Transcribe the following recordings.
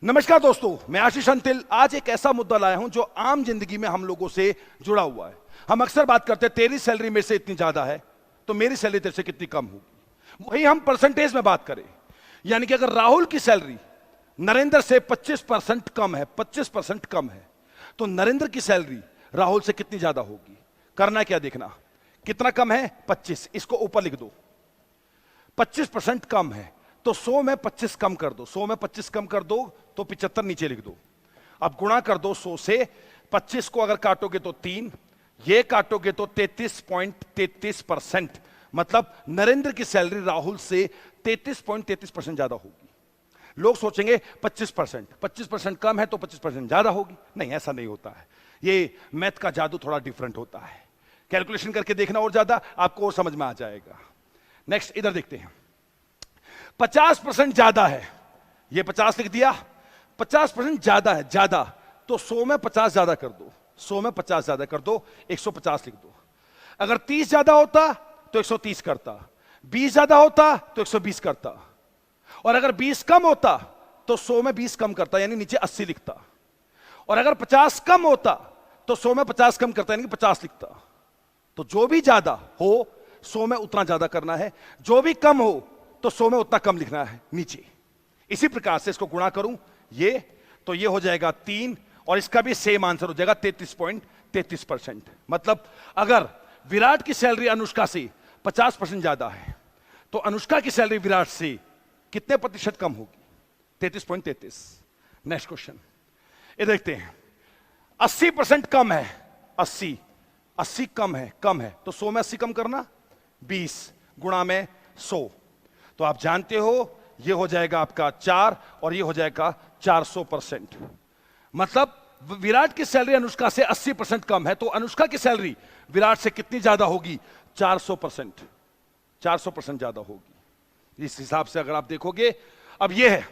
नमस्कार दोस्तों, मैं आशीष अंतिल आज एक ऐसा मुद्दा लाया हूं जो आम जिंदगी में हम लोगों से जुड़ा हुआ है। हम अक्सर बात करते हैं तेरी सैलरी मेरे से इतनी ज्यादा है तो मेरी सैलरी तेरे से कितनी कम होगी। वही हम परसेंटेज में बात करें, यानी कि अगर राहुल की सैलरी नरेंद्र से 25% कम है, 25% कम है, तो नरेंद्र की सैलरी राहुल से कितनी ज्यादा होगी। करना क्या, देखना कितना कम है, 25। इसको ऊपर लिख दो, 25% कम है तो 100 में 25 कम कर दो, 100 में 25 कम कर दो तो 75 नीचे लिख दो। अब गुणा कर दो 100 से, 25 को अगर काटोगे तो 3, ये काटोगे तो 33.33%। मतलब नरेंद्र की सैलरी राहुल से 33.33% ज्यादा होगी। लोग सोचेंगे 25% कम है तो 25% ज्यादा होगी। नहीं, ऐसा नहीं होता है। ये मैथ का जादू थोड़ा डिफरेंट होता है। कैलकुलेशन करके देखना और ज्यादा आपको और समझ में आ जाएगा। नेक्स्ट इधर देखते हैं, 50% ज्यादा है, ये 50 लिख दिया। 50% ज्यादा है, ज्यादा तो 100 में 50 ज्यादा कर दो, 100 में 50 ज्यादा कर दो, 150 लिख दो। अगर 30 ज्यादा होता तो 130 करता, 20 ज्यादा होता तो 120 करता, और अगर 20 कम होता तो 100 में 20 कम करता, यानी नीचे 80 लिखता। और अगर 50 कम होता तो 100 में 50 कम करता, यानी कि 50 लिखता। तो जो भी ज्यादा हो 100 में उतना ज्यादा करना है, जो भी कम हो तो 100 में उतना कम लिखना है नीचे। इसी प्रकार से इसको गुणा करूं ये, तो ये हो जाएगा 3 और इसका भी सेम आंसर हो जाएगा 33.33%। मतलब अगर विराट की सैलरी अनुष्का से 50% ज्यादा है तो अनुष्का की सैलरी विराट से कितने प्रतिशत कम होगी, 33.33। नेक्स्ट क्वेश्चन ये देखते हैं, 80% कम है, 80 कम है तो 100 में 80 कम करना, 20 गुणा में 100, तो आप जानते हो ये हो जाएगा आपका 4 और ये हो जाएगा 400%। मतलब विराट की सैलरी अनुष्का से 80% कम है तो अनुष्का की सैलरी विराट से कितनी ज्यादा होगी, 400%। 400% ज्यादा होगी। इस हिसाब से अगर आप देखोगे, अब ये है,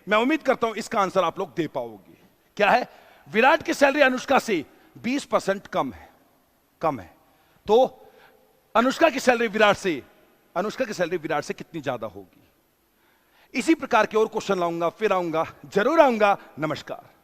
मैं उम्मीद करता हूं इसका आंसर आप लोग दे पाओगे। क्या है, विराट की सैलरी अनुष्का से 20% कम है तो अनुष्का की सैलरी विराट से कितनी ज्यादा होगी। इसी प्रकार के और क्वेश्चन लाऊंगा, फिर आऊंगा, जरूर आऊंगा। नमस्कार।